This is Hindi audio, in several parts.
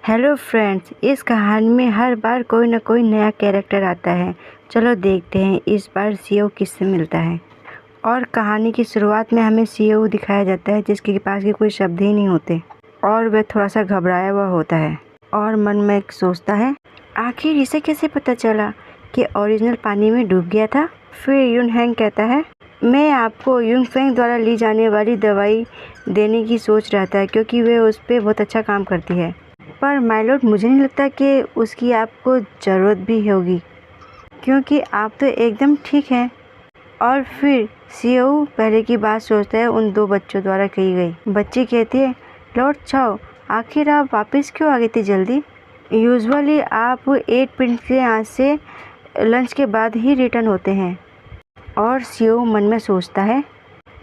हेलो फ्रेंड्स, इस कहानी में हर बार कोई ना कोई नया कैरेक्टर आता है। चलो देखते हैं इस बार सीओ किससे मिलता है। और कहानी की शुरुआत में हमें सीओ दिखाया जाता है जिसके पास के कोई शब्द ही नहीं होते और वह थोड़ा सा घबराया हुआ होता है और मन में सोचता है, आखिर इसे कैसे पता चला कि ओरिजिनल पानी में डूब गया था। फिर यून हैंग कहता है, मैं आपको यून फेंग द्वारा ली जाने वाली दवाई देने की सोच रहा था क्योंकि वह उस पर बहुत अच्छा काम करती है, पर माय लॉर्ड मुझे नहीं लगता कि उसकी आपको ज़रूरत भी होगी क्योंकि आप तो एकदम ठीक हैं। और फिर सीओ पहले की बात सोचता है उन दो बच्चों द्वारा कही गई। बच्ची कहती है, लॉर्ड चाओ, आखिर आप वापस क्यों आ गए थे जल्दी? यूजुअली आप 8 मिनट के यहाँ से लंच के बाद ही रिटर्न होते हैं। और सीओ मन में सोचता है,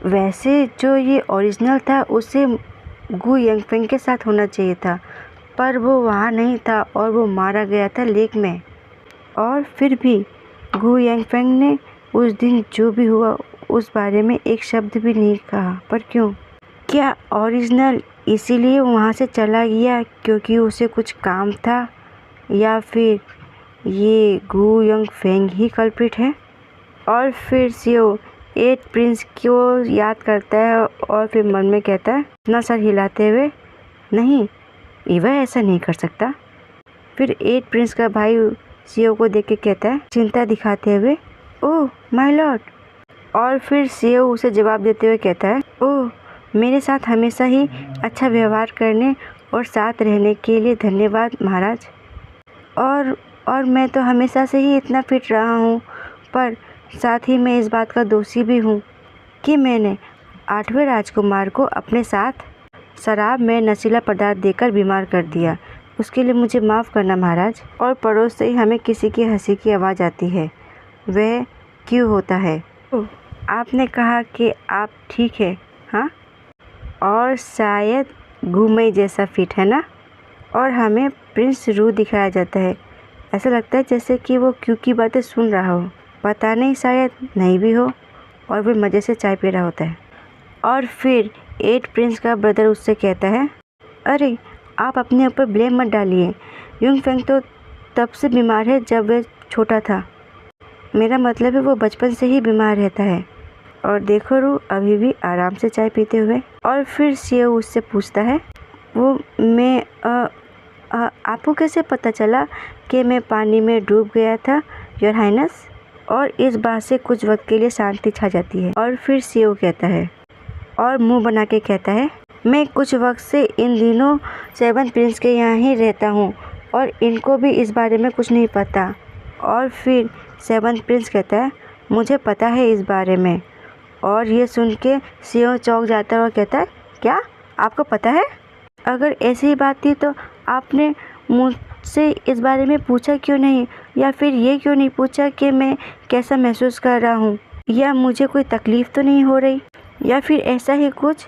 वैसे जो ये ओरिजिनल था उसे गु यंगफेंग के साथ होना चाहिए था, पर वो वहाँ नहीं था और वो मारा गया था लेक में। और फिर भी गु यंगफेंग ने उस दिन जो भी हुआ उस बारे में एक शब्द भी नहीं कहा। पर क्यों? क्या ओरिजिनल इसीलिए वहाँ से चला गया क्योंकि उसे कुछ काम था, या फिर ये गु यंगफेंग ही कल्प्रिट है? और फिर सीओ 8 प्रिंस को याद करता है और फिर मन में कहता है अपना सर हिलाते हुए, नहीं, वह ऐसा नहीं कर सकता। फिर 8 प्रिंस का भाई सीओ को देख के कहता है चिंता दिखाते हुए, ओह माय लॉर्ड। और फिर सीओ उसे जवाब देते हुए कहता है, ओह मेरे साथ हमेशा ही अच्छा व्यवहार करने और साथ रहने के लिए धन्यवाद महाराज। और मैं तो हमेशा से ही इतना फिट रहा हूँ, पर साथ ही मैं इस बात का दोषी भी हूँ कि मैंने 8वें राजकुमार को अपने साथ शराब में नशीला पदार्थ देकर बीमार कर दिया। उसके लिए मुझे माफ़ करना महाराज। और पड़ोस से ही हमें किसी की हंसी की आवाज़ आती है। वह क्यों होता है? आपने कहा कि आप ठीक है, हाँ? और शायद घूमे जैसा फिट है ना? और हमें प्रिंस रू दिखाया जाता है। ऐसा लगता है जैसे कि वो क्यों की बातें सुन रहा हो, पता नहीं, शायद नहीं भी हो। और वह मज़े से चाय पी रहा होता है। और फिर 8 प्रिंस का ब्रदर उससे कहता है, अरे आप अपने ऊपर ब्लेम मत डालिए, यून फेंग तो तब से बीमार है जब वह छोटा था। मेरा मतलब है वो बचपन से ही बीमार रहता है। और देखो रू अभी भी आराम से चाय पीते हुए। और फिर सीओ उससे पूछता है, वो मैं आपको कैसे पता चला कि मैं पानी में डूब गया था योर हाइनेस? और इस बात से कुछ वक्त के लिए शांति छा जाती है। और फिर सीओ कहता है और मुंह बना के कहता है, मैं कुछ वक्त से इन दिनों 7 प्रिंस के यहाँ ही रहता हूँ और इनको भी इस बारे में कुछ नहीं पता। और फिर 7 प्रिंस कहता है, मुझे पता है इस बारे में। और ये सुन के सीओ चौंक जाता है और कहता है, क्या आपको पता है? अगर ऐसी ही बात थी तो आपने मुझसे इस बारे में पूछा क्यों नहीं, या फिर ये क्यों नहीं पूछा कि मैं कैसा महसूस कर रहा हूँ, या मुझे कोई तकलीफ़ तो नहीं हो रही, या फिर ऐसा ही कुछ।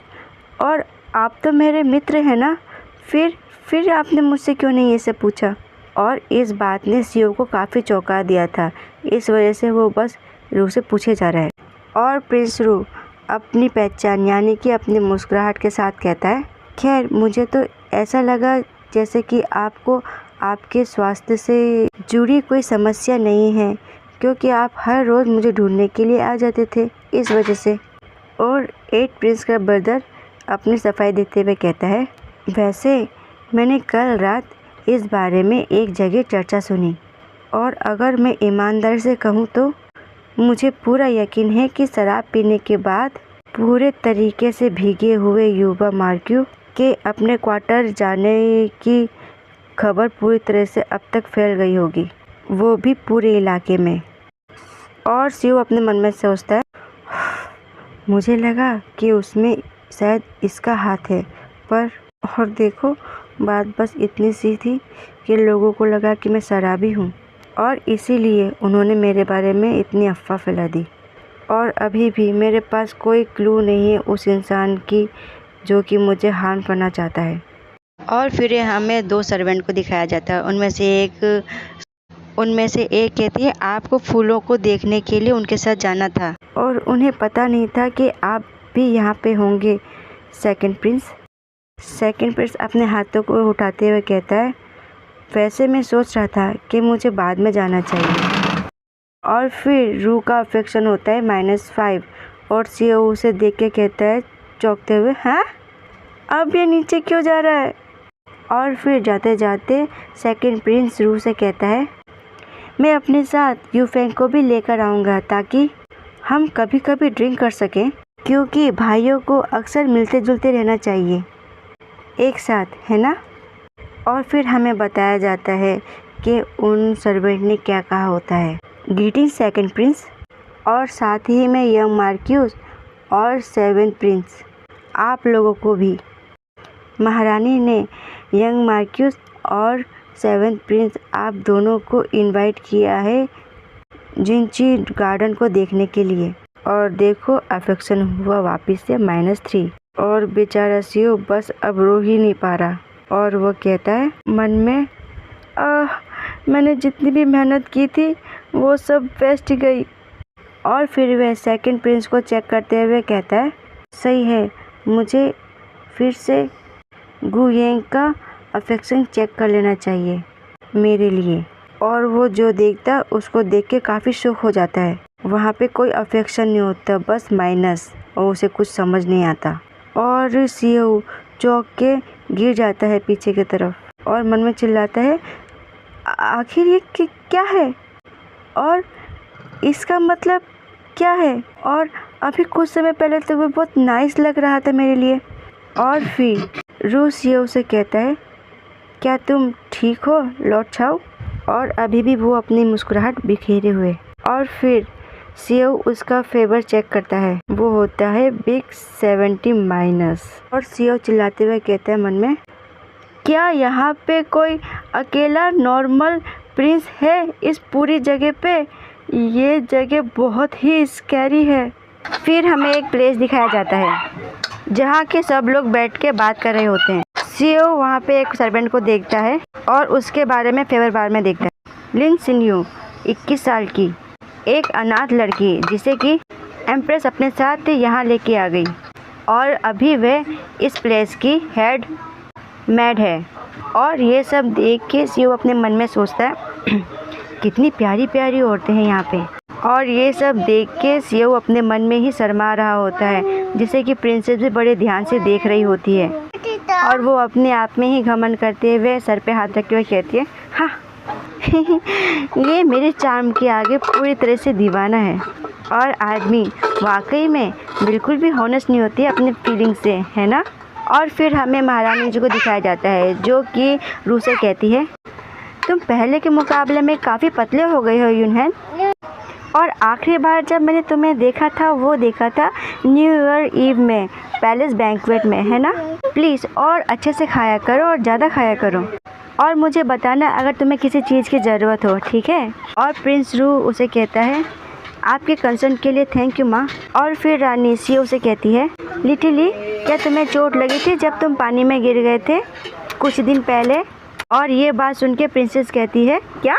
और आप तो मेरे मित्र हैं ना, फिर आपने मुझसे क्यों नहीं ये सब पूछा? और इस बात ने सीओ को काफ़ी चौंका दिया था। इस वजह से वो बस रू से पूछे जा रहा है। और प्रिंस रू अपनी पहचान यानी कि अपनी मुस्कुराहट के साथ कहता है, खैर मुझे तो ऐसा लगा जैसे कि आपको आपके स्वास्थ्य से जुड़ी कोई समस्या नहीं है क्योंकि आप हर रोज़ मुझे ढूंढने के लिए आ जाते थे, इस वजह से। और 8 प्रिंस का ब्रदर अपनी सफाई देते हुए कहता है, वैसे मैंने कल रात इस बारे में एक जगह चर्चा सुनी और अगर मैं ईमानदारी से कहूँ तो मुझे पूरा यकीन है कि शराब पीने के बाद पूरे तरीके से भीगे हुए युवा मार्क्यू के अपने क्वार्टर जाने की खबर पूरी तरह से अब तक फैल गई होगी, वो भी पूरे इलाके में। और सीओ अपने मन में सोचता है, मुझे लगा कि उसमें शायद इसका हाथ है, पर और देखो बात बस इतनी सी थी कि लोगों को लगा कि मैं शराबी हूँ और इसीलिए उन्होंने मेरे बारे में इतनी अफवाह फैला दी। और अभी भी मेरे पास कोई क्लू नहीं है उस इंसान की जो कि मुझे हार्म करना चाहता है। और फिर हमें 2 सर्वेंट को दिखाया जाता है। उनमें से एक कहती है, आपको फूलों को देखने के लिए उनके साथ जाना था और उन्हें पता नहीं था कि आप भी यहाँ पे होंगे 2nd प्रिंस। सेकंड प्रिंस अपने हाथों को उठाते हुए कहता है, वैसे मैं सोच रहा था कि मुझे बाद में जाना चाहिए। और फिर रू का अफेक्शन होता है -5 और सीओ उसे देख के कहता है चौंकते हुए, हाँ अब ये नीचे क्यों जा रहा है? और फिर जाते जाते सेकंड प्रिंस रू से कहता है, मैं अपने साथ यूफेंग को भी लेकर आऊँगा ताकि हम कभी कभी ड्रिंक कर सकें, क्योंकि भाइयों को अक्सर मिलते जुलते रहना चाहिए एक साथ, है ना। और फिर हमें बताया जाता है कि उन सर्वेंट ने क्या कहा होता है, ग्रीटिंग सेकंड प्रिंस, और साथ ही में यंग मार्क्यूस और सेवेंथ प्रिंस, आप लोगों को भी। महारानी ने यंग मार्क्यूस और सेवेंथ प्रिंस आप दोनों को इनवाइट किया है जिंची गार्डन को देखने के लिए। और देखो अफेक्शन हुआ वापस से -3 और बेचारा सीओ बस अब रो ही नहीं पा रहा और वो कहता है मन में, मैंने जितनी भी मेहनत की थी वो सब वेस्ट गई। और फिर वह सेकंड प्रिंस को चेक करते हुए कहता है, सही है, मुझे फिर से गु येंग का अफेक्शन चेक कर लेना चाहिए मेरे लिए। और वो जो देखता उसको देख के काफ़ी शौक हो जाता है। वहाँ पे कोई अफेक्शन नहीं होता, बस माइनस, और उसे कुछ समझ नहीं आता। और सीओ चौंक के गिर जाता है पीछे की तरफ और मन में चिल्लाता है, आखिर ये क्या है और इसका मतलब क्या है? और अभी कुछ समय पहले तो वो बहुत नाइस लग रहा था मेरे लिए। और फिर रू सीओ से कहता है, क्या तुम ठीक हो लॉर्ड छाओ? और अभी भी वो अपनी मुस्कुराहट बिखेरे हुए। और फिर सीओ उसका फेवर चेक करता है, वो होता है बिग 70-। और सीओ चिल्लाते हुए कहता है मन में, क्या यहाँ पे कोई अकेला नॉर्मल प्रिंस है इस पूरी जगह पे? ये जगह बहुत ही स्कैरी है। फिर हमें एक प्लेस दिखाया जाता है जहाँ के सब लोग बैठ के बात कर रहे होते हैं। सीओ वहाँ पे एक सर्वेंट को देखता है और उसके बारे में फेवर बार में देखता है। लिन सिन्यू 21 साल की एक अनाथ लड़की जिसे कि एम्प्रेस अपने साथ यहाँ लेके आ गई और अभी वह इस प्लेस की हेड मैड है। और ये सब देख के सीओ अपने मन में सोचता है, कितनी प्यारी प्यारी औरतें हैं यहाँ पे। और ये सब देख के सीओ अपने मन में ही शर्मा रहा होता है, जिसे कि प्रिंसेस भी बड़े ध्यान से देख रही होती है। और वो अपने आप में ही घमंड करते हुए सर पे हाथ रखते हुए कहती है, हाँ ये मेरे चार्म के आगे पूरी तरह से दीवाना है। और आदमी वाकई में बिल्कुल भी हॉनेस्ट नहीं होती अपनी फीलिंग से, है ना। और फिर हमें महारानी जी को दिखाया जाता है जो कि रू से कहती है, तुम पहले के मुकाबले में काफ़ी पतले हो गए हो यूनहैन। और आखिरी बार जब मैंने तुम्हें देखा था वो देखा था न्यू ईयर ईव में पैलेस बैंक्वेट में, है ना। प्लीज़ और अच्छे से खाया करो और ज़्यादा खाया करो और मुझे बताना अगर तुम्हें किसी चीज़ की ज़रूरत हो, ठीक है। और प्रिंस रू उसे कहता है, आपके कंसर्न के लिए थैंक यू माँ। और फिर रानी सीओ से कहती है, लिटिली क्या तुम्हें चोट लगी थी जब तुम पानी में गिर गए थे कुछ दिन पहले? और ये बात सुन के प्रिंसेस कहती है, क्या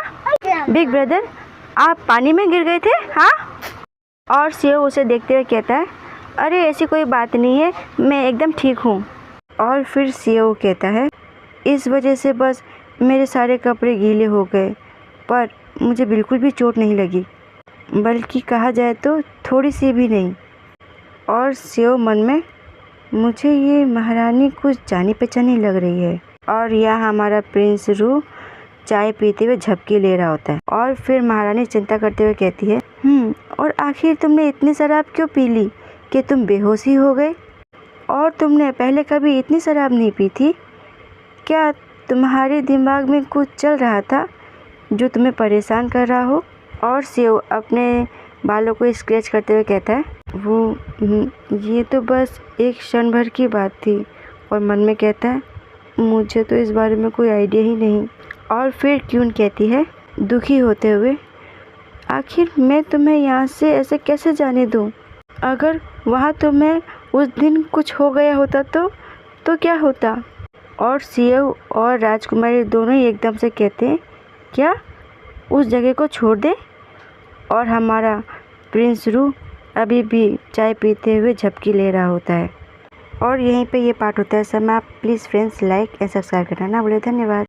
बिग ब्रदर आप पानी में गिर गए थे? हाँ। और सीओ उसे देखते हुए कहता है, अरे ऐसी कोई बात नहीं है, मैं एकदम ठीक हूँ। और फिर सीओ कहता है, इस वजह से बस मेरे सारे कपड़े गीले हो गए, पर मुझे बिल्कुल भी चोट नहीं लगी, बल्कि कहा जाए तो थोड़ी सी भी नहीं। और सीओ मन में, मुझे ये महारानी कुछ जानी पहचानी लग रही है। और यह हमारा प्रिंस रू चाय पीते हुए झपकी ले रहा होता है। और फिर महारानी चिंता करते हुए कहती है, और आखिर तुमने इतनी शराब क्यों पी ली कि तुम बेहोश ही हो गए? और तुमने पहले कभी इतनी शराब नहीं पी थी? क्या तुम्हारे दिमाग में कुछ चल रहा था जो तुम्हें परेशान कर रहा हो? और सीओ अपने बालों को स्क्रैच करते हुए कहता है, वो ये तो बस एक क्षण भर की बात थी। और मन में कहता है, मुझे तो इस बारे में कोई आइडिया ही नहीं। और फिर क्यून कहती है दुखी होते हुए, आखिर मैं तुम्हें यहाँ से ऐसे कैसे जाने दूँ? अगर वहाँ तुम्हें उस दिन कुछ हो गया होता तो क्या होता? और सीओ और राजकुमारी दोनों ही एकदम से कहते हैं, क्या उस जगह को छोड़ दे? और हमारा प्रिंस रू अभी भी चाय पीते हुए झपकी ले रहा होता है। और यहीं पे ये पार्ट होता है। सब आप please friends like and subscribe करना ना भूलें। धन्यवाद।